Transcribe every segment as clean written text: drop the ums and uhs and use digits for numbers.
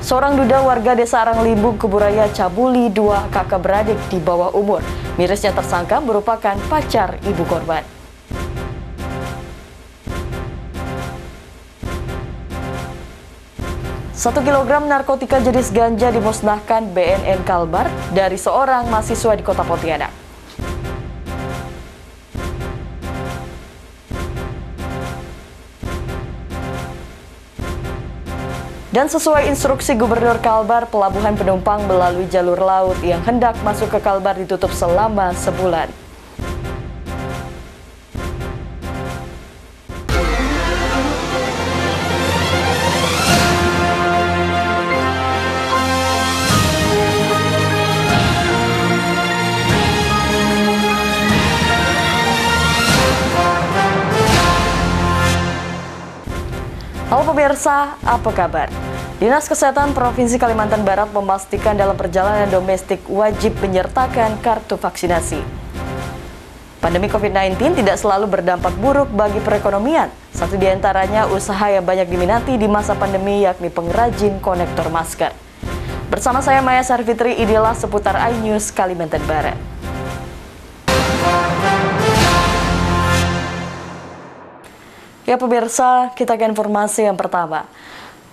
Seorang duda warga desa Aranglimbung, Kuburaya, cabuli dua kakak beradik di bawah umur. Mirisnya tersangka merupakan pacar ibu korban. Satu kilogram narkotika jenis ganja dimusnahkan BNN Kalbar dari seorang mahasiswa di Kota Pontianak. Dan sesuai instruksi Gubernur Kalbar, pelabuhan penumpang melalui jalur laut yang hendak masuk ke Kalbar ditutup selama sebulan. Halo pemirsa, apa kabar? Dinas Kesehatan Provinsi Kalimantan Barat memastikan dalam perjalanan domestik wajib menyertakan kartu vaksinasi. Pandemi COVID-19 tidak selalu berdampak buruk bagi perekonomian. Satu di antaranya usaha yang banyak diminati di masa pandemi yakni pengrajin konektor masker. Bersama saya Maya Sarfitri, inilah seputar iNews Kalimantan Barat. Ya pemirsa, kita ke informasi yang pertama.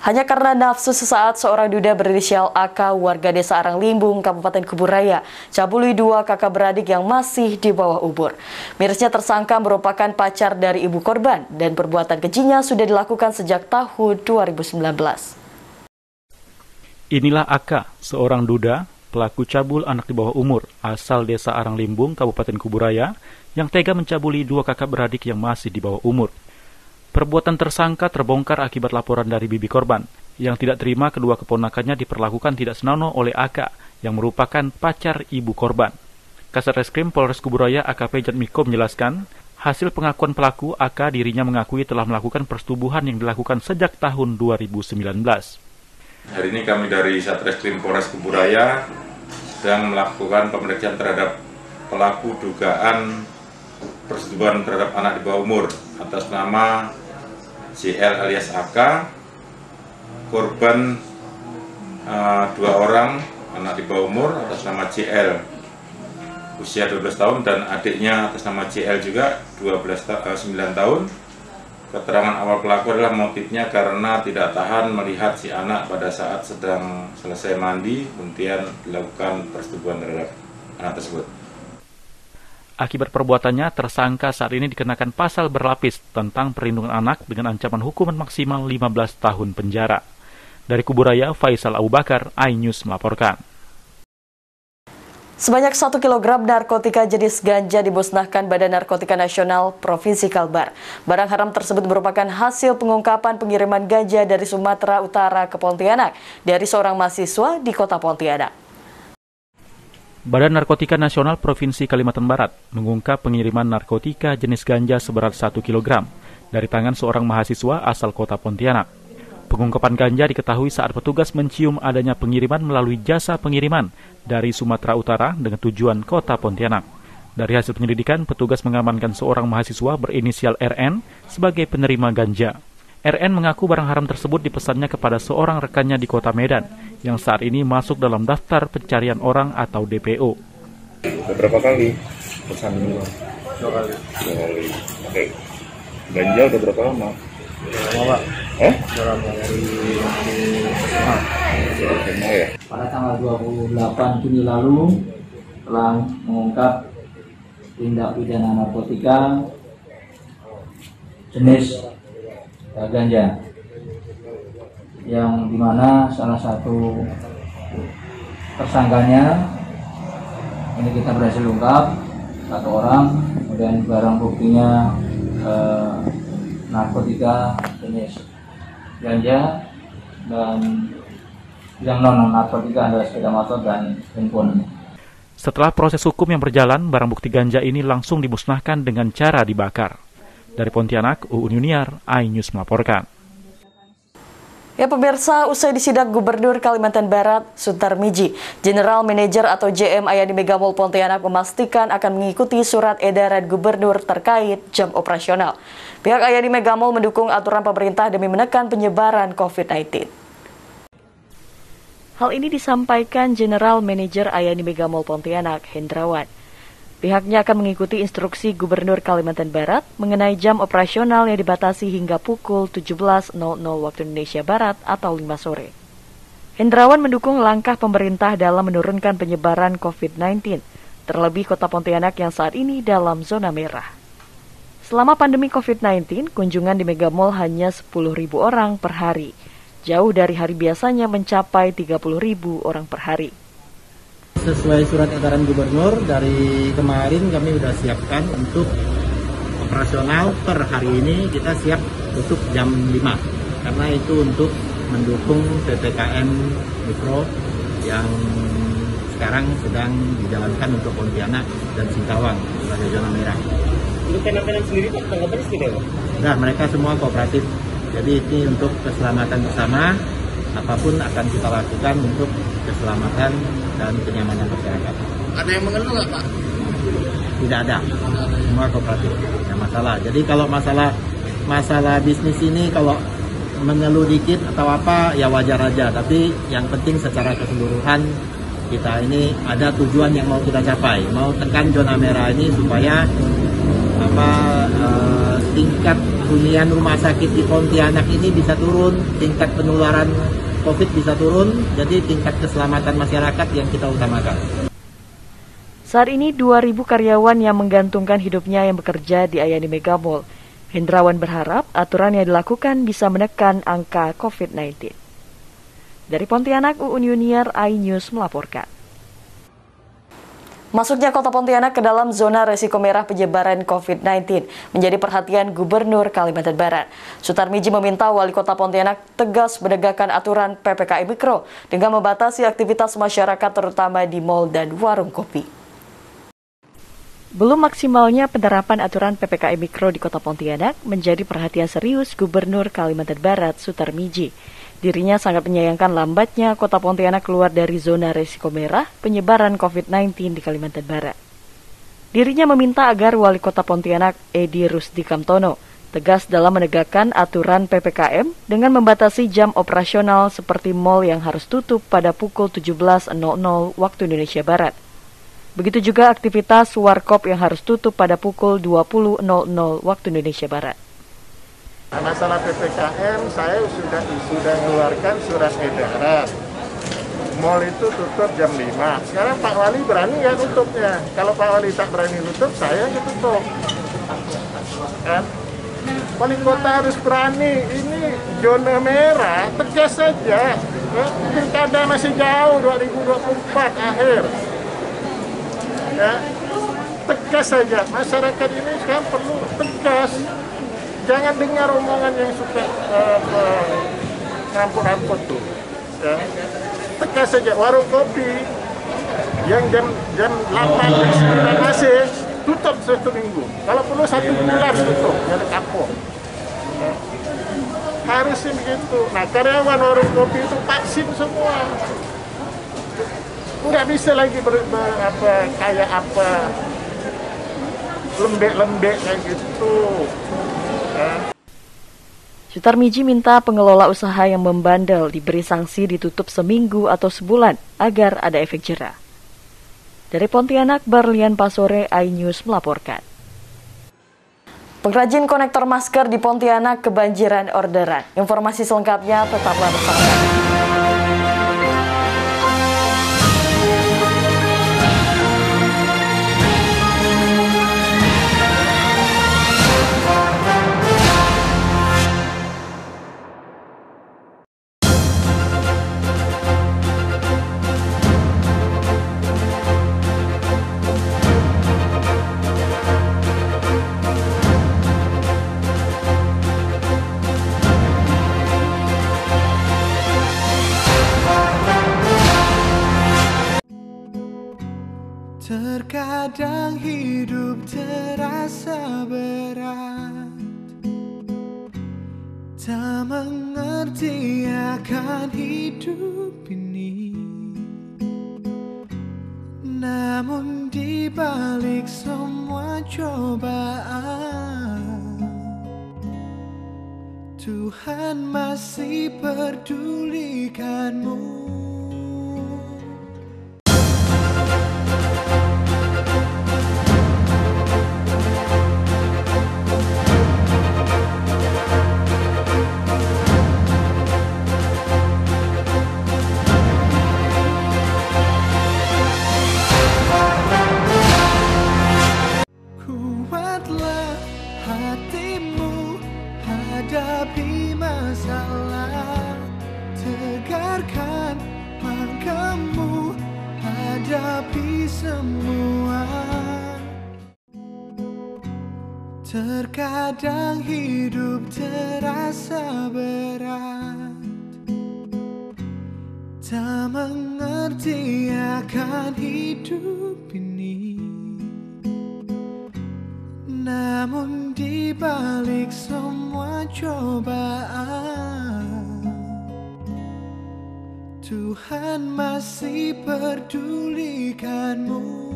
Hanya karena nafsu sesaat, seorang duda berinisial AK warga desa Aranglimbung, Kabupaten Kuburaya, cabuli dua kakak beradik yang masih di bawah umur. Mirisnya tersangka merupakan pacar dari ibu korban dan perbuatan kejinya sudah dilakukan sejak tahun 2019. Inilah AK, seorang duda, pelaku cabul anak di bawah umur, asal desa Aranglimbung, Kabupaten Kuburaya, yang tega mencabuli dua kakak beradik yang masih di bawah umur. Perbuatan tersangka terbongkar akibat laporan dari bibi korban, yang tidak terima kedua keponakannya diperlakukan tidak senonoh oleh AK, yang merupakan pacar ibu korban. Kasat Reskrim Polres Kuburaya AKP Jatmiko menjelaskan, hasil pengakuan pelaku, AK dirinya mengakui telah melakukan persetubuhan yang dilakukan sejak tahun 2019. Hari ini kami dari Satreskrim Polres Kuburaya sedang melakukan pemeriksaan terhadap pelaku dugaan persetubuhan terhadap anak di bawah umur atas nama CL alias AK, korban dua orang anak di bawah umur atas nama CL usia 12 tahun dan adiknya atas nama CL juga 9 tahun. Keterangan awal pelaku adalah motifnya karena tidak tahan melihat si anak pada saat sedang selesai mandi, kemudian dilakukan persetubuhan terhadap anak tersebut. Akibat perbuatannya, tersangka saat ini dikenakan pasal berlapis tentang perlindungan anak dengan ancaman hukuman maksimal 15 tahun penjara. Dari Kuburaya, Faisal Abu Bakar, iNews melaporkan. Sebanyak 1 kilogram narkotika jenis ganja dimusnahkan Badan Narkotika Nasional Provinsi Kalbar. Barang haram tersebut merupakan hasil pengungkapan pengiriman ganja dari Sumatera Utara ke Pontianak dari seorang mahasiswa di Kota Pontianak. Badan Narkotika Nasional Provinsi Kalimantan Barat mengungkap pengiriman narkotika jenis ganja seberat 1 kg dari tangan seorang mahasiswa asal Kota Pontianak. Pengungkapan ganja diketahui saat petugas mencium adanya pengiriman melalui jasa pengiriman dari Sumatera Utara dengan tujuan Kota Pontianak. Dari hasil penyelidikan, petugas mengamankan seorang mahasiswa berinisial RN sebagai penerima ganja. RN mengaku barang haram tersebut dipesannya kepada seorang rekannya di Kota Medan yang saat ini masuk dalam daftar pencarian orang atau DPO. Beberapa kali pesan dulu? 2 kali. Oke. Ganja udah berapa lama? Lama, Pak. Udah lama dari SMA ya? Pada tanggal 28 Juni lalu telah mengungkap tindak pidana narkotika jenis ganja, yang dimana salah satu tersangkanya ini kita berhasil ungkap 1 orang, kemudian barang buktinya narkotika jenis ganja dan yang non narkotika adalah sepeda motor dan handphone. Setelah proses hukum yang berjalan, barang bukti ganja ini langsung dimusnahkan dengan cara dibakar. Dari Pontianak, Uun Yuniar, iNews melaporkan. Ya pemirsa, usai disidak Gubernur Kalimantan Barat, Suntar Miji, General Manager atau JM Ayani Megamall Pontianak memastikan akan mengikuti surat edaran Gubernur terkait jam operasional. Pihak Ayani Megamall mendukung aturan pemerintah demi menekan penyebaran COVID-19. Hal ini disampaikan General Manager Ayani Mega Mall Pontianak, Hendrawan. Pihaknya akan mengikuti instruksi Gubernur Kalimantan Barat mengenai jam operasional yang dibatasi hingga pukul 17.00 waktu Indonesia Barat atau 5 sore. Hendrawan mendukung langkah pemerintah dalam menurunkan penyebaran COVID-19, terlebih Kota Pontianak yang saat ini dalam zona merah. Selama pandemi COVID-19, kunjungan di Mega Mall hanya 10.000 orang per hari, jauh dari hari biasanya mencapai 30.000 orang per hari. Sesuai surat edaran gubernur dari kemarin kami sudah siapkan untuk operasional per hari ini kita siap tutup jam 5 karena itu untuk mendukung PPKM Mikro yang sekarang sedang dijalankan untuk Pontianak dan Singkawang sebagai zona merah. Untuk tenan-tenan sendiri Pak, tanggapannya seperti apa? Nah, mereka semua kooperatif. Jadi ini untuk keselamatan bersama, apapun akan kita lakukan untuk keselamatan dan kenyamanan masyarakat. Ada yang mengeluh nggak Pak? Tidak ada, semua kooperatif, tidak masalah. Jadi kalau masalah bisnis ini kalau mengeluh dikit atau apa ya wajar aja. Tapi yang penting secara keseluruhan kita ini ada tujuan yang mau kita capai, mau tekan zona merah ini supaya tingkat hunian rumah sakit di Pontianak ini bisa turun, tingkat penularan COVID bisa turun, jadi tingkat keselamatan masyarakat yang kita utamakan. Saat ini 2.000 karyawan yang menggantungkan hidupnya yang bekerja di Ayani Mega Mall. Hendrawan berharap aturan yang dilakukan bisa menekan angka COVID-19. Dari Pontianak, Uun Yuniar, iNews melaporkan. Masuknya Kota Pontianak ke dalam zona resiko merah penyebaran COVID-19 menjadi perhatian Gubernur Kalimantan Barat. Sutarmiji meminta Wali Kota Pontianak tegas menegakkan aturan PPKM Mikro dengan membatasi aktivitas masyarakat terutama di mal dan warung kopi. Belum maksimalnya penerapan aturan PPKM Mikro di Kota Pontianak menjadi perhatian serius Gubernur Kalimantan Barat Sutarmiji. Dirinya sangat menyayangkan lambatnya Kota Pontianak keluar dari zona risiko merah penyebaran COVID-19 di Kalimantan Barat. Dirinya meminta agar Wali Kota Pontianak Edi Rusdi Kamtono tegas dalam menegakkan aturan PPKM dengan membatasi jam operasional seperti mal yang harus tutup pada pukul 17.00 waktu Indonesia Barat. Begitu juga aktivitas warkop yang harus tutup pada pukul 20.00 waktu Indonesia Barat. Masalah PPKM, saya sudah mengeluarkan surat edaran. Mal itu tutup jam 5. Sekarang Pak Wali berani nggak tutupnya? Kalau Pak Wali tak berani tutup, saya yang tutup. Kan? Wali kota harus berani. Ini zona merah, tegas saja. Pilkada masih jauh, 2024 akhir. Ya, tegas saja. Masyarakat ini sekarang perlu tegas. Jangan dengar omongan yang suka ngamput-ngamput tuh. Ya. Tegas saja, warung kopi yang jam 8 masih tutup 1 minggu. Kalau perlu 1 bulan tutup, jadi kapok. Ya. Harusnya begitu. Nah, karyawan warung kopi itu vaksin semua. Nggak bisa lagi kayak apa lembek-lembek kayak gitu. Sutarmiji minta pengelola usaha yang membandel diberi sanksi ditutup seminggu atau sebulan agar ada efek jera. Dari Pontianak, Barlian Pasore, iNews melaporkan. Pengrajin konektor masker di Pontianak kebanjiran orderan. Informasi selengkapnya tetaplah bersama kami. Terkadang hidup terasa berat, tak mengerti akan hidup ini. Namun di balik semua cobaan, Tuhan masih pedulikanmu. Terkadang hidup terasa berat, tak mengerti akan hidup ini. Namun di balik semua cobaan, Tuhan masih pedulikanmu.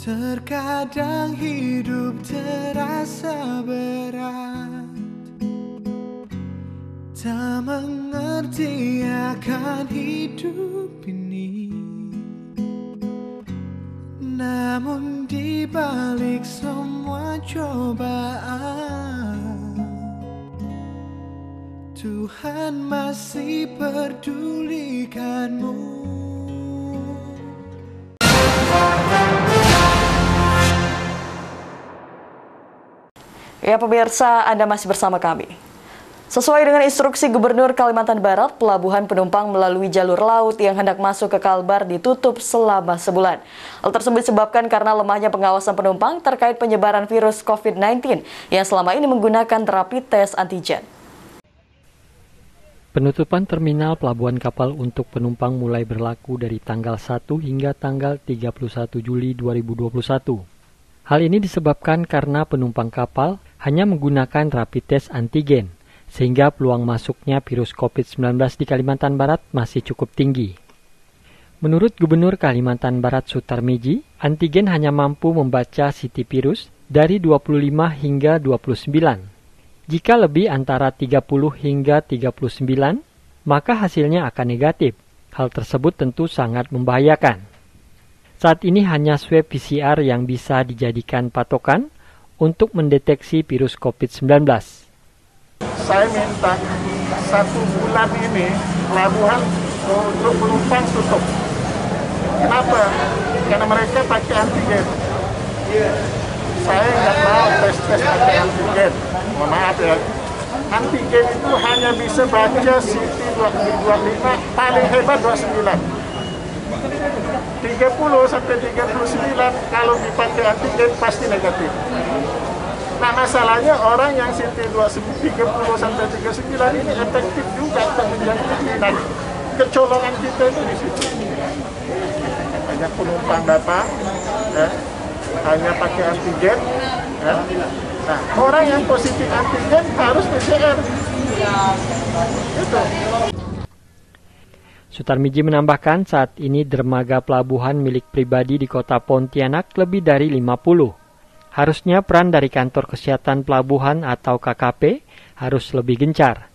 Terkadang hidup terasa berat, tak mengerti akan hidup ini. Namun di balik semua cobaan, Tuhan masih pedulikanmu. Ya pemirsa, Anda masih bersama kami. Sesuai dengan instruksi Gubernur Kalimantan Barat, pelabuhan penumpang melalui jalur laut yang hendak masuk ke Kalbar ditutup selama sebulan. Hal tersebut disebabkan karena lemahnya pengawasan penumpang terkait penyebaran virus COVID-19 yang selama ini menggunakan terapi tes antigen. Penutupan terminal pelabuhan kapal untuk penumpang mulai berlaku dari tanggal 1 hingga tanggal 31 Juli 2021. Hal ini disebabkan karena penumpang kapal hanya menggunakan rapid test antigen, sehingga peluang masuknya virus COVID-19 di Kalimantan Barat masih cukup tinggi. Menurut Gubernur Kalimantan Barat Sutarmiji, antigen hanya mampu membaca CT virus dari 25 hingga 29. Jika lebih antara 30 hingga 39, maka hasilnya akan negatif. Hal tersebut tentu sangat membahayakan. Saat ini hanya swab PCR yang bisa dijadikan patokan untuk mendeteksi virus COVID-19. Saya minta 1 bulan ini pelabuhan untuk penumpang tutup. Kenapa? Karena mereka pakai antigen. Saya nggak mau tes pakai antigen. Mohon maaf ya. Antigen itu hanya bisa baca CT 25, paling hebat 29. 30 sampai 39 kalau dipakai antigen pasti negatif. Nah masalahnya orang yang CT 30 sampai 39 ini efektif juga untuk menjangkiti. Nah kecolongan kita itu di situ. Banyak penumpang datang, ya, hanya pakai antigen. Ya. Nah orang yang positif antigen harus PCR. Itu. Sutarmiji menambahkan saat ini dermaga pelabuhan milik pribadi di kota Pontianak lebih dari 50. Harusnya peran dari kantor kesehatan pelabuhan atau KKP harus lebih gencar,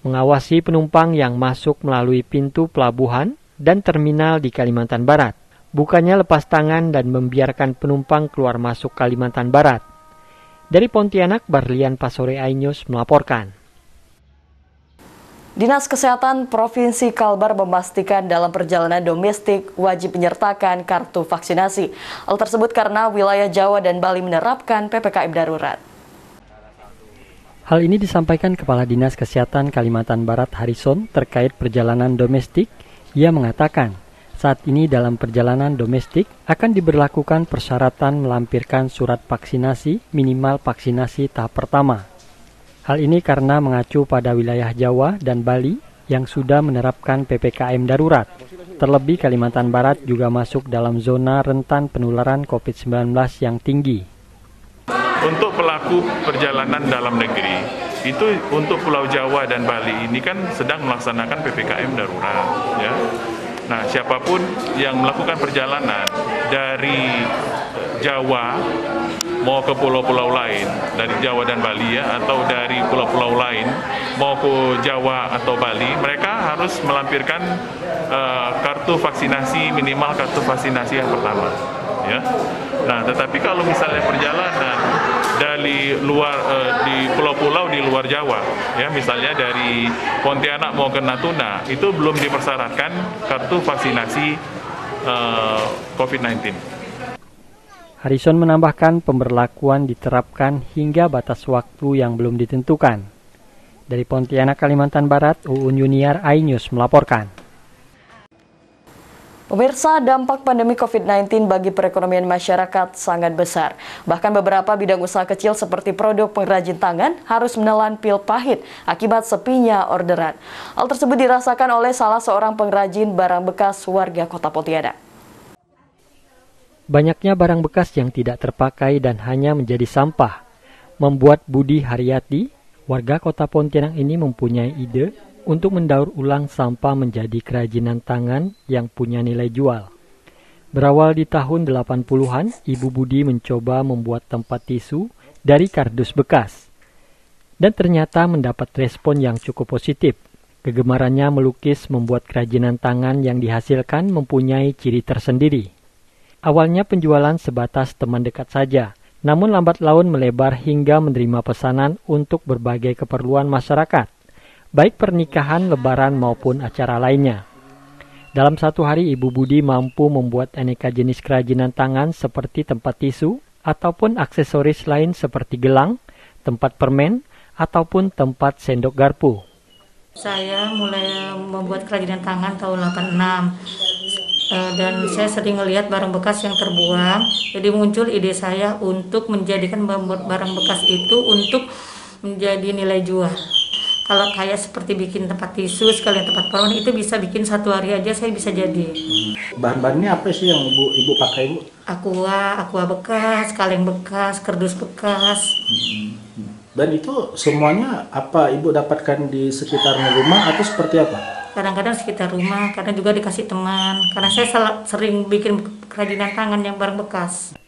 mengawasi penumpang yang masuk melalui pintu pelabuhan dan terminal di Kalimantan Barat, bukannya lepas tangan dan membiarkan penumpang keluar masuk Kalimantan Barat. Dari Pontianak, Barlian Pasore Ainyus melaporkan. Dinas Kesehatan Provinsi Kalbar memastikan dalam perjalanan domestik wajib menyertakan kartu vaksinasi. Hal tersebut karena wilayah Jawa dan Bali menerapkan PPKM darurat. Hal ini disampaikan Kepala Dinas Kesehatan Kalimantan Barat Harrison terkait perjalanan domestik. Ia mengatakan, saat ini dalam perjalanan domestik akan diberlakukan persyaratan melampirkan surat vaksinasi minimal vaksinasi tahap pertama. Hal ini karena mengacu pada wilayah Jawa dan Bali yang sudah menerapkan PPKM darurat. Terlebih Kalimantan Barat juga masuk dalam zona rentan penularan COVID-19 yang tinggi. Untuk pelaku perjalanan dalam negeri, itu untuk Pulau Jawa dan Bali ini kan sedang melaksanakan PPKM darurat. Ya. Nah, siapapun yang melakukan perjalanan dari Jawa mau ke pulau-pulau lain, dari Jawa dan Bali ya, atau dari pulau-pulau lain mau ke Jawa atau Bali, mereka harus melampirkan kartu vaksinasi, minimal kartu vaksinasi yang pertama. Ya. Nah, tetapi kalau misalnya perjalanan dari luar di pulau-pulau di luar Jawa, ya misalnya dari Pontianak mau ke Natuna, itu belum dipersyaratkan kartu vaksinasi COVID-19. Harrison menambahkan pemberlakuan diterapkan hingga batas waktu yang belum ditentukan. Dari Pontianak, Kalimantan Barat, Uun Yuniar, iNews melaporkan. Pemirsa, dampak pandemi COVID-19 bagi perekonomian masyarakat sangat besar. Bahkan beberapa bidang usaha kecil seperti produk pengrajin tangan harus menelan pil pahit akibat sepinya orderan. Hal tersebut dirasakan oleh salah seorang pengrajin barang bekas warga Kota Pontianak. Banyaknya barang bekas yang tidak terpakai dan hanya menjadi sampah membuat Budi Haryati, warga Kota Pontianak ini mempunyai ide untuk mendaur ulang sampah menjadi kerajinan tangan yang punya nilai jual. Berawal di tahun 80-an, Ibu Budi mencoba membuat tempat tisu dari kardus bekas. Dan ternyata mendapat respon yang cukup positif. Kegemarannya melukis membuat kerajinan tangan yang dihasilkan mempunyai ciri tersendiri. Awalnya penjualan sebatas teman dekat saja, namun lambat laun melebar hingga menerima pesanan untuk berbagai keperluan masyarakat, baik pernikahan, lebaran, maupun acara lainnya. Dalam satu hari, Ibu Budi mampu membuat aneka jenis kerajinan tangan seperti tempat tisu, ataupun aksesoris lain seperti gelang, tempat permen, ataupun tempat sendok garpu. Saya mulai membuat kerajinan tangan tahun 86. Dan saya sering melihat barang bekas yang terbuang, jadi muncul ide saya untuk menjadikan barang bekas itu untuk menjadi nilai jual. Kalau kayak seperti bikin tempat tisu, sekalian tempat permen, itu bisa bikin satu hari aja saya bisa jadi. Bahan-bahannya apa sih yang ibu pakai, Bu? Aqua bekas, kaleng bekas, kardus bekas. Dan itu semuanya apa ibu dapatkan di sekitar rumah atau seperti apa? Kadang-kadang sekitar rumah, kadang juga dikasih teman. Karena saya sering bikin kerajinan tangan yang barang bekas.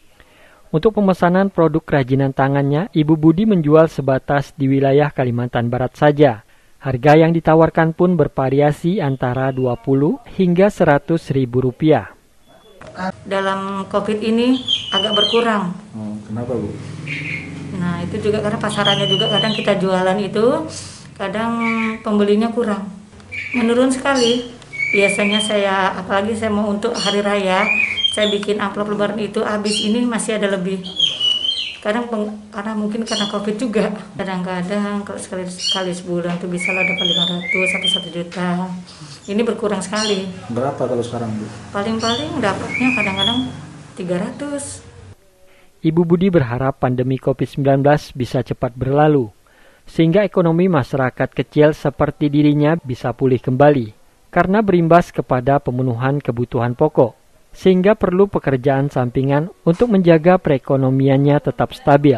Untuk pemesanan produk kerajinan tangannya, Ibu Budi menjual sebatas di wilayah Kalimantan Barat saja. Harga yang ditawarkan pun bervariasi antara 20 hingga 100 ribu rupiah. Dalam COVID ini agak berkurang. Kenapa, Bu? Nah, itu juga karena pasarannya juga kadang kita jualan itu, kadang pembelinya kurang. Menurun sekali. Biasanya saya, apalagi saya mau untuk hari raya, saya bikin amplop lebaran itu habis, ini masih ada lebih. Kadang karena mungkin karena COVID juga. Kadang-kadang kalau sekali sebulan tuh bisa lah dapat 500 sampai 1 juta. Ini berkurang sekali. Berapa kalau sekarang, Bu? Paling-paling dapatnya kadang-kadang 300. Ibu Budi berharap pandemi COVID-19 bisa cepat berlalu, sehingga ekonomi masyarakat kecil seperti dirinya bisa pulih kembali, karena berimbas kepada pemenuhan kebutuhan pokok. Sehingga perlu pekerjaan sampingan untuk menjaga perekonomiannya tetap stabil.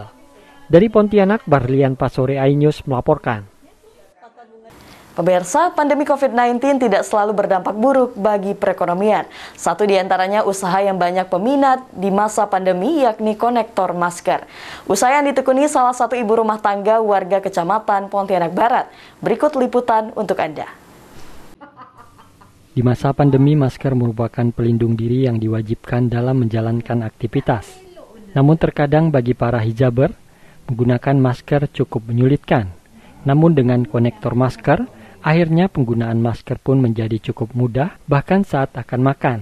Dari Pontianak, Barlian Pasore, iNews melaporkan. Pemirsa, pandemi COVID-19 tidak selalu berdampak buruk bagi perekonomian. Satu di antaranya usaha yang banyak peminat di masa pandemi, yakni konektor masker. Usaha yang ditekuni salah satu ibu rumah tangga warga Kecamatan Pontianak Barat. Berikut liputan untuk Anda. Di masa pandemi, masker merupakan pelindung diri yang diwajibkan dalam menjalankan aktivitas. Namun terkadang bagi para hijaber, menggunakan masker cukup menyulitkan. Namun dengan konektor masker, akhirnya penggunaan masker pun menjadi cukup mudah, bahkan saat akan makan.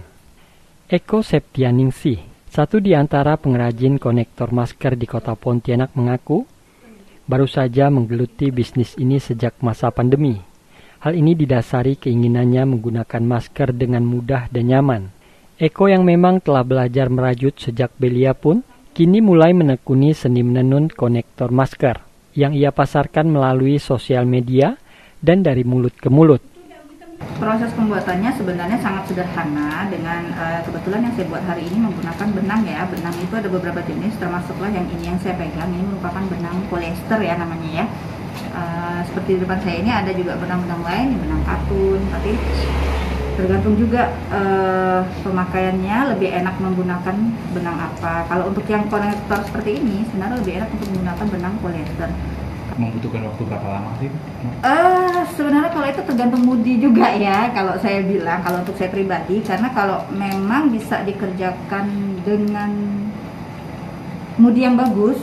Eko Septianingsih, satu di antara pengrajin konektor masker di Kota Pontianak, mengaku baru saja menggeluti bisnis ini sejak masa pandemi. Hal ini didasari keinginannya menggunakan masker dengan mudah dan nyaman. Eko yang memang telah belajar merajut sejak belia pun, kini mulai menekuni seni menenun konektor masker, yang ia pasarkan melalui sosial media dan dari mulut ke mulut. Proses pembuatannya sebenarnya sangat sederhana, dengan kebetulan yang saya buat hari ini menggunakan benang ya. Benang itu ada beberapa jenis, termasuklah yang ini yang saya pegang, ini merupakan benang polyester ya namanya ya. Seperti di depan saya ini ada juga benang-benang lain, benang katun, tapi tergantung juga pemakaiannya, lebih enak menggunakan benang apa. Kalau untuk yang konektor seperti ini sebenarnya lebih enak untuk menggunakan benang polyester. Membutuhkan waktu berapa lama sih? Sebenarnya kalau itu tergantung mudi juga ya, kalau saya bilang, kalau untuk saya pribadi, karena kalau memang bisa dikerjakan dengan mudi yang bagus,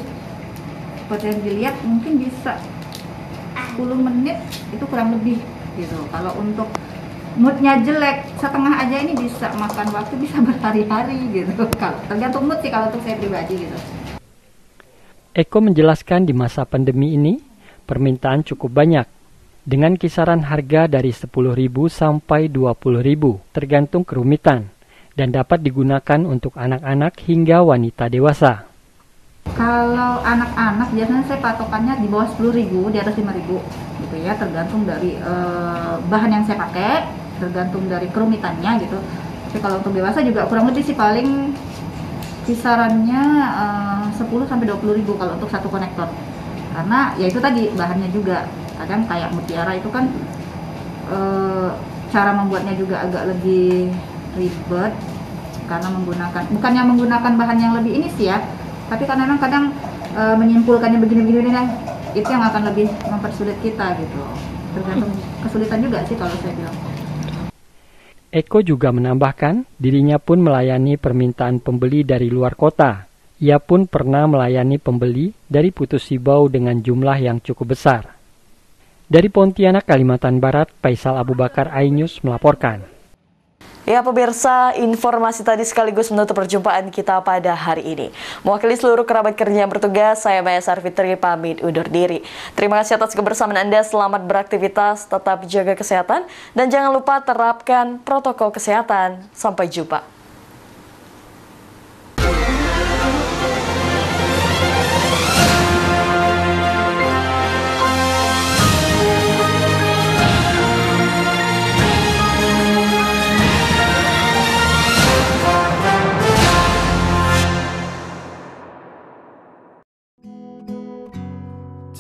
seperti yang dilihat mungkin bisa 10 menit itu kurang lebih gitu. Kalau untuk moodnya jelek setengah aja ini bisa makan waktu bisa berhari-hari gitu. Tergantung mood sih kalau untuk saya pribadi gitu. Eko menjelaskan di masa pandemi ini permintaan cukup banyak dengan kisaran harga dari 10.000 sampai 20.000 tergantung kerumitan dan dapat digunakan untuk anak-anak hingga wanita dewasa. Kalau anak-anak biasanya saya patokannya di bawah 10.000, di atas 5.000 gitu ya, tergantung dari bahan yang saya pakai, tergantung dari kerumitannya gitu. Tapi kalau untuk dewasa juga kurang lebih sih paling kisarannya 10 sampai 20.000 kalau untuk satu konektor. Karena ya itu tadi bahannya juga kadang kayak mutiara itu kan cara membuatnya juga agak lebih ribet karena bukannya menggunakan bahan yang lebih ini sih ya, tapi kadang menyimpulkannya begini-begini itu yang akan lebih mempersulit kita gitu. Tergantung kesulitan juga sih kalau saya bilang. Eko juga menambahkan dirinya pun melayani permintaan pembeli dari luar kota. Ia pun pernah melayani pembeli dari Putus Sibau dengan jumlah yang cukup besar. Dari Pontianak, Kalimantan Barat, Faisal Abu Bakar, iNews melaporkan. Ya pemirsa, informasi tadi sekaligus menutup perjumpaan kita pada hari ini. Mewakili seluruh kerabat kerja yang bertugas, saya Maya Sarfitri pamit undur diri. Terima kasih atas kebersamaan Anda, selamat beraktivitas, tetap jaga kesehatan, dan jangan lupa terapkan protokol kesehatan. Sampai jumpa.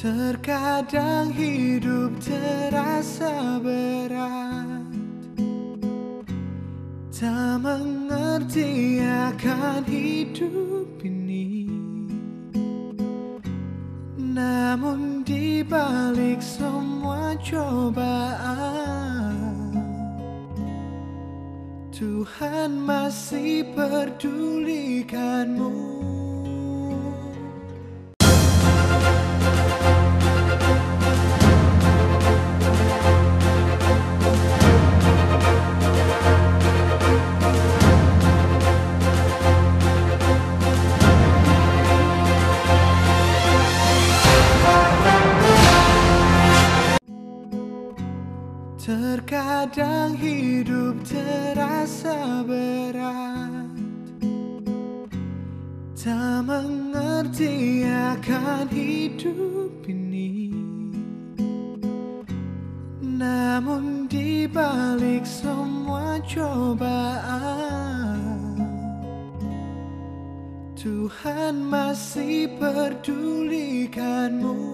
Terkadang hidup terasa berat, tak mengerti akan hidup ini. Namun di balik semua cobaan, Tuhan masih pedulikanmu. Terkadang hidup terasa berat, tak mengerti akan hidup ini. Namun di balik semua cobaan, Tuhan masih pedulikanmu.